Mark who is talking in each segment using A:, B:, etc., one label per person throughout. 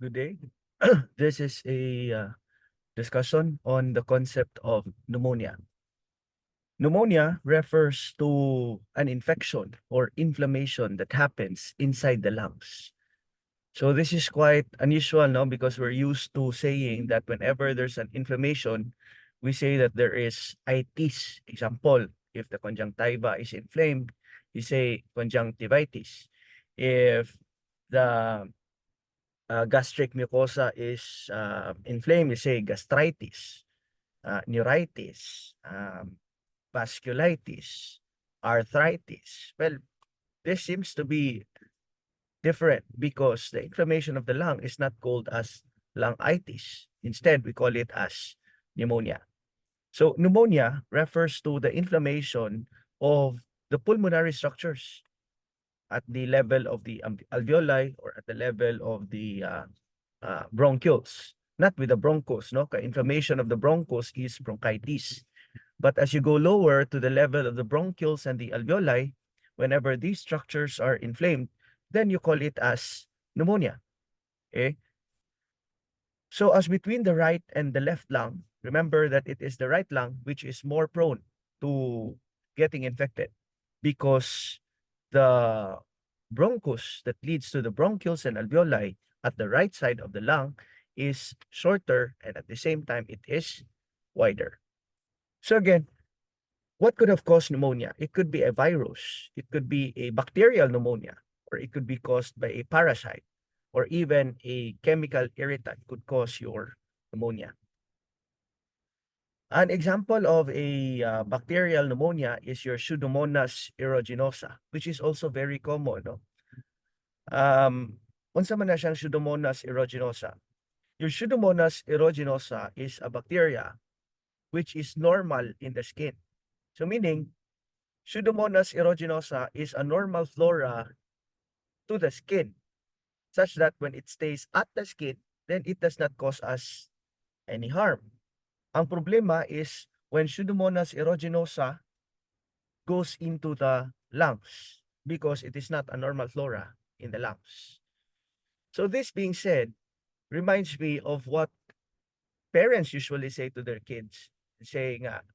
A: Good day. This is a discussion on the concept of pneumonia. Pneumonia refers to an infection or inflammation that happens inside the lungs. So this is quite unusual now because we're used to saying that whenever there's an inflammation, we say that there is itis. Example, if the conjunctiva is inflamed, you say conjunctivitis. If the gastric mucosa is inflamed, you say gastritis, neuritis, vasculitis, arthritis. Well, this seems to be different because the inflammation of the lung is not called as lungitis. Instead, we call it as pneumonia. So pneumonia refers to the inflammation of the pulmonary structures at the level of the alveoli or at the level of the bronchioles, not with the bronchos, no? Inflammation of the bronchos is bronchitis. But as you go lower to the level of the bronchioles and the alveoli, whenever these structures are inflamed, then you call it as pneumonia. Okay? So as between the right and the left lung, remember that it is the right lung which is more prone to getting infected because the bronchus that leads to the bronchioles and alveoli at the right side of the lung is shorter, and at the same time it is wider. So again, what could have caused pneumonia? It could be a virus, it could be a bacterial pneumonia, or it could be caused by a parasite, or even a chemical irritant could cause your pneumonia. An example of a bacterial pneumonia is your Pseudomonas aeruginosa, which is also very common. No? Unsa man na siyang Pseudomonas aeruginosa? Your Pseudomonas aeruginosa is a bacteria which is normal in the skin. So meaning, Pseudomonas aeruginosa is a normal flora to the skin, such that when it stays at the skin, then it does not cause us any harm. Ang problema is when Pseudomonas aeruginosa goes into the lungs because it is not a normal flora in the lungs. So this being said, reminds me of what parents usually say to their kids. Say nga,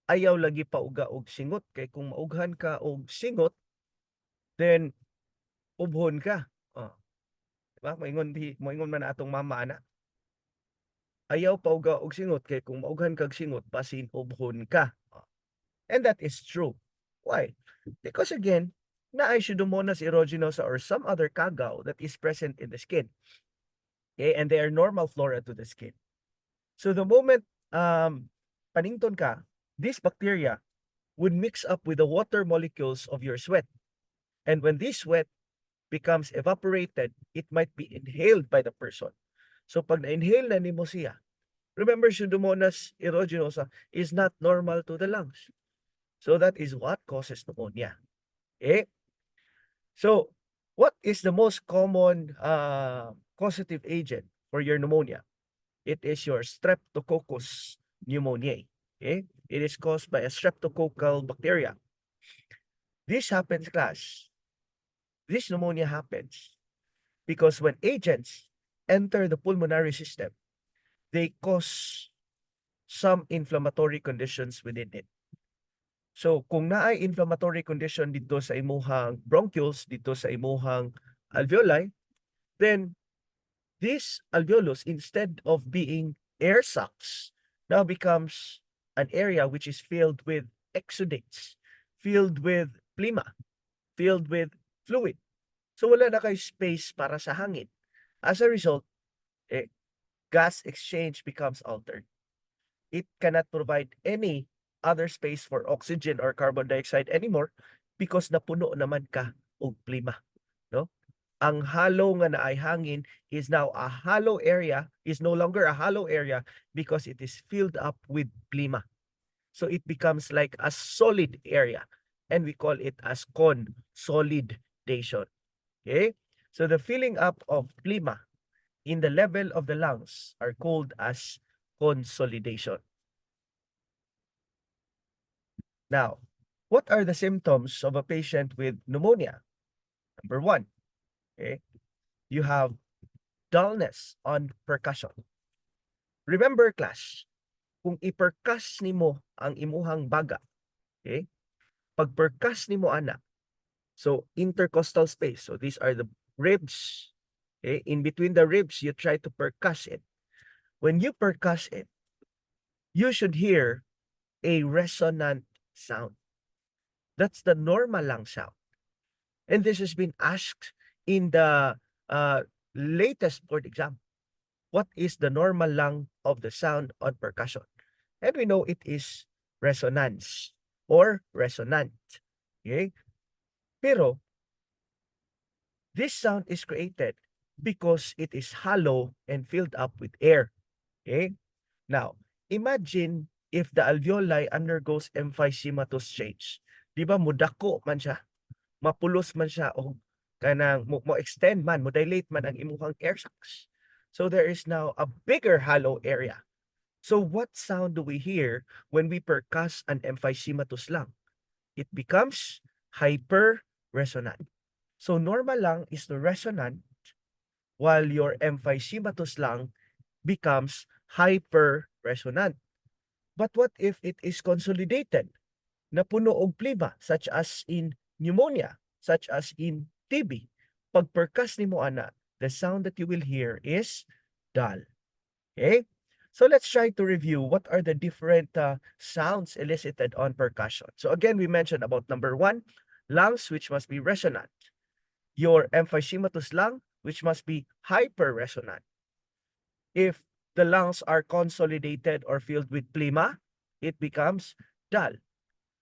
A: ayaw lagi pauga og singot kay kung maughan ka og singot, then ubhon ka. Oh, diba? Moingon man atong mama ana. Ayaw pauga og singot kay kung maughan kag singot basin ubhon ka. Oh. And that is true. Why? Because again, naay Pseudomonas aeruginosa or some other kagaw that is present in the skin. Okay, and they are normal flora to the skin. So the moment panington ka, this bacteria would mix up with the water molecules of your sweat. And when this sweat becomes evaporated, it might be inhaled by the person. So pag na-inhale na nimo siya, remember Pseudomonas aeruginosa is not normal to the lungs. So that is what causes pneumonia. Okay? So what is the most common causative agent for your pneumonia? It is your Streptococcus pneumoniae. Okay? It is caused by a streptococcal bacteria. This happens, class. This pneumonia happens because when agents enter the pulmonary system, they cause some inflammatory conditions within it. So kung naay inflammatory condition dito sa imuhang bronchioles, dito sa imuhang alveoli, then this alveolus, instead of being air sacs, now becomes an area which is filled with exudates, filled with phlegma, filled with fluid. So wala na kay space para sa hangin. As a result, gas exchange becomes altered. It cannot provide any other space for oxygen or carbon dioxide anymore because napuno naman ka og phlegma, no? Ang hollow nga naay hangin is now a hollow area, is no longer a hollow area because it is filled up with phlegma. So it becomes like a solid area, and we call it as consolidation. Okay? So the filling up of phlegma in the level of the lungs are called as consolidation. Now, what are the symptoms of a patient with pneumonia? Number one, okay, you have dullness on percussion. Remember class, kung i-percuss nimo ang imuhang baga, okay? Pag percuss nimo ana, so intercostal space, so these are the ribs, okay? In between the ribs, you try to percuss it. When you percuss it, you should hear a resonant sound. That's the normal lang sound. And this has been asked in the latest board exam. What is the normal lang of the sound on percussion? And we know it is resonance or resonant. Okay? Pero, this sound is created because it is hollow and filled up with air. Okay? Now, imagine if the alveoli undergoes emphysematous change. Di ba, mudako man siya, mapulos man siya, o kanang mo extend man, mo dilate man ang imuhang air sacs. So there is now a bigger hollow area. So what sound do we hear when we percuss an emphysematous lung? It becomes hyper-resonant. So normal lung is the resonant, while your emphysematous lung becomes hyper-resonant. But what if it is consolidated, na puno og plema, such as in pneumonia, such as in TB? Pag percuss nimo ana, the sound that you will hear is dull. Okay? So let's try to review what are the different sounds elicited on percussion. So again, we mentioned about number 1, lungs which must be resonant. Your emphysematous lung which must be hyper-resonant. If the lungs are consolidated or filled with plema, it becomes dull.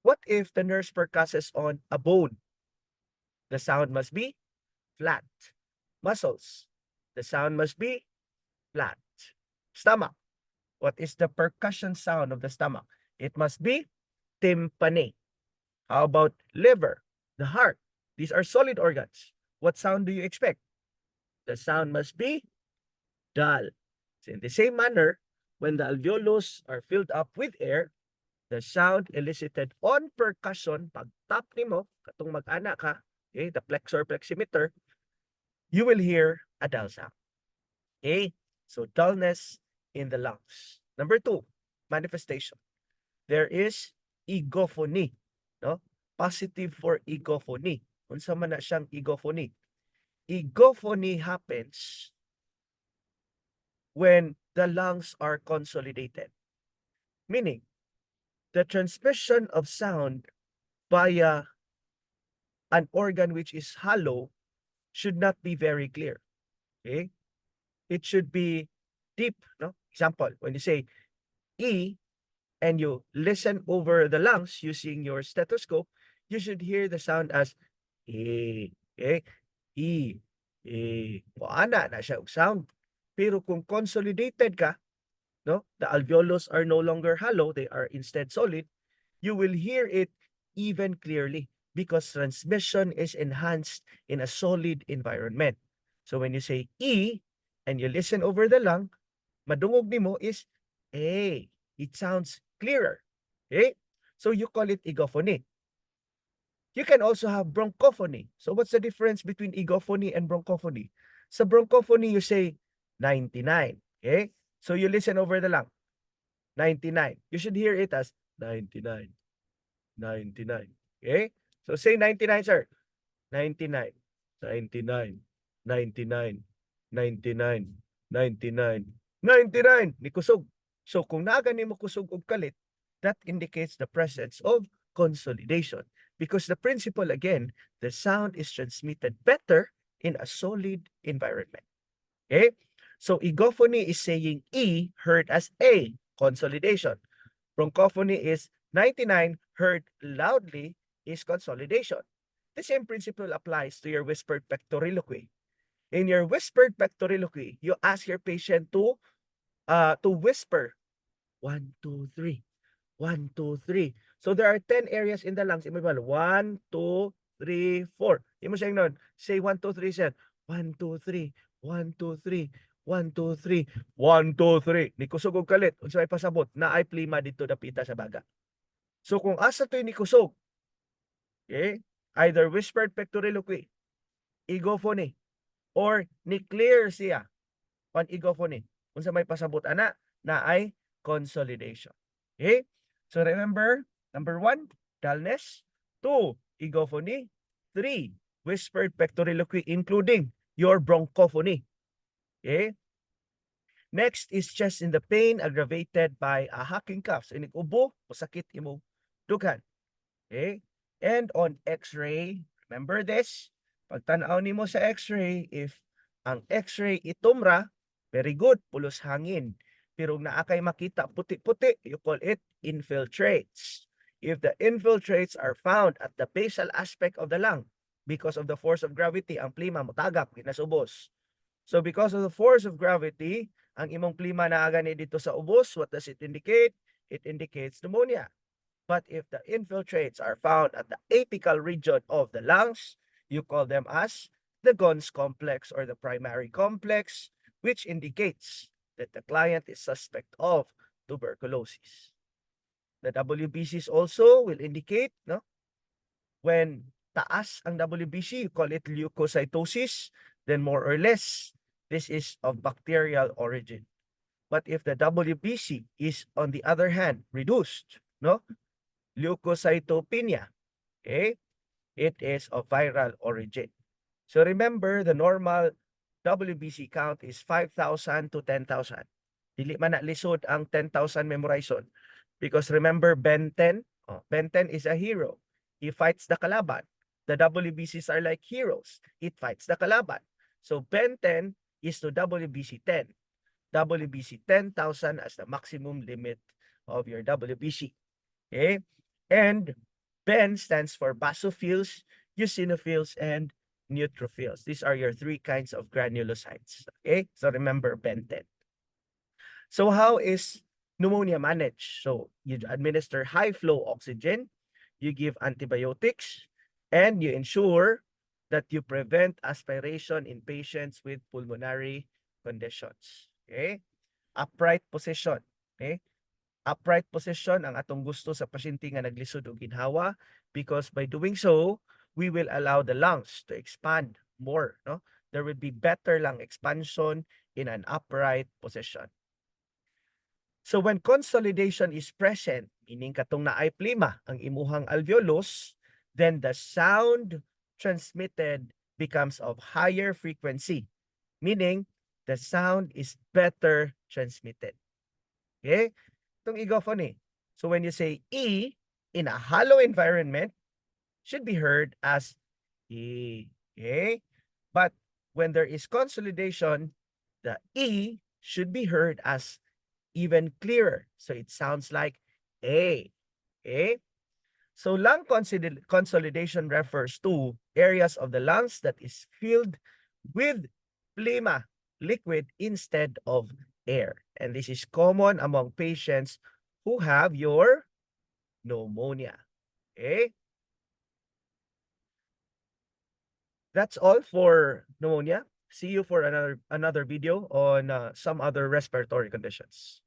A: What if the nurse percusses on a bone? The sound must be flat. Muscles, the sound must be flat. Stomach, what is the percussion sound of the stomach? It must be tympani. How about liver, the heart? These are solid organs. What sound do you expect? The sound must be dull. So in the same manner, when the alveolus are filled up with air, the sound elicited on percussion, pag tap nimo, katong mag-ana ka, okay, the flexor fleximeter, you will hear a dull sound. Okay, so dullness in the lungs. Number 2, manifestation. There is egophony, no? Positive for egophony. Unsa man na siyang egophony? Egophony happens when the lungs are consolidated. Meaning, the transmission of sound via an organ which is hollow should not be very clear. Okay? It should be deep. No? Example, when you say E and you listen over the lungs using your stethoscope, you should hear the sound as E. Okay? E. E. Ana na siya og sound. Pero kung consolidated ka, no, the alveolus are no longer hollow, they are instead solid, you will hear it even clearly because transmission is enhanced in a solid environment. So when you say E and you listen over the lung, madungog nimo is A. It sounds clearer. Okay? So you call it egophony. You can also have bronchophony. So what's the difference between egophony and bronchophony? Sa bronchophony, you say 99. Okay? So you listen over the lung. 99. You should hear it as 99. 99. Okay? So say 99, sir. 99. 99. 99. 99. 99. 99. Ni kusog. So kung naga nimo kusog og kalit, that indicates the presence of consolidation. Because the principle, again, the sound is transmitted better in a solid environment. Okay? So egophony is saying E heard as A, consolidation. Bronchophony is 99 heard loudly is consolidation. The same principle applies to your whispered pectoriloquy. In your whispered pectoriloquy, you ask your patient to whisper 1, 2, 3. 1, 2, 3. So there are 10 areas in the lungs. 1, 2, 3, 4. Imo siya nun. Say 1, 2, 3, sir. 1, 2, 3. 1, 2, 3. 1, 2, 3. 1, 2, 3. Ni kusog og kalit. Unsa may pasabot na ay plima dito dapita sa baga. So kung asa to'y ni kusog, okay, either whispered pectoriloquy, egophony, or ni clear siya, on egophony. Unsa may pasabot ana na ay consolidation. Okay? So remember, number 1, dullness. 2, egophony. 3, whispered pectoriloquy including your bronchophony. Okay? Next is chest in the pain aggravated by a hacking cough. So inig-ubo, masakit imong dughan. Okay? And on X-ray, remember this, pagtanaw nimo sa X-ray, if ang X-ray itumra, very good, pulos hangin. Pero naakay makita puti-puti, you call it infiltrates. If the infiltrates are found at the basal aspect of the lung, because of the force of gravity, ang plima motagak, ginasubos. So because of the force of gravity, ang imong plima na gani dito sa ubos, what does it indicate? It indicates pneumonia. But if the infiltrates are found at the apical region of the lungs, you call them as the Gons complex or the primary complex, which indicates that the client is suspect of tuberculosis. The WBCs also will indicate, no, when taas ang WBC, you call it leukocytosis, then more or less, this is of bacterial origin. But if the WBC is, on the other hand, reduced, no, leukocytopenia, okay, it is of viral origin. So remember, the normal WBC count is 5,000 to 10,000. Dili man na lisod ang 10,000 memorization. Because remember, Ben 10, Ben 10 is a hero. He fights the kalaban. The WBCs are like heroes. It fights the kalaban. So Ben 10 is to WBC 10. WBC 10,000 as the maximum limit of your WBC. Okay? And Ben stands for basophils, eosinophils, and neutrophils. These are your 3 kinds of granulocytes. Okay? So remember Ben 10. So how is pneumonia managed? So you administer high flow oxygen, you give antibiotics, and you ensure that you prevent aspiration in patients with pulmonary conditions. Okay? Upright position. Okay? Upright position ang atong gusto sa pasyente nga naglisod og ginhawa, because by doing so, we will allow the lungs to expand more. No? There will be better lung expansion in an upright position. So when consolidation is present, meaning katong naay plima ang imuhang alveolus, then the sound transmitted becomes of higher frequency, meaning the sound is better transmitted. Okay? Itong egophony. So when you say E in a hollow environment, should be heard as E. Okay? But when there is consolidation, the E should be heard as even clearer. So it sounds like A. Okay? So lung consolidation refers to areas of the lungs that is filled with phlegma liquid instead of air. And this is common among patients who have your pneumonia. Okay? That's all for pneumonia. See you for another video on some other respiratory conditions.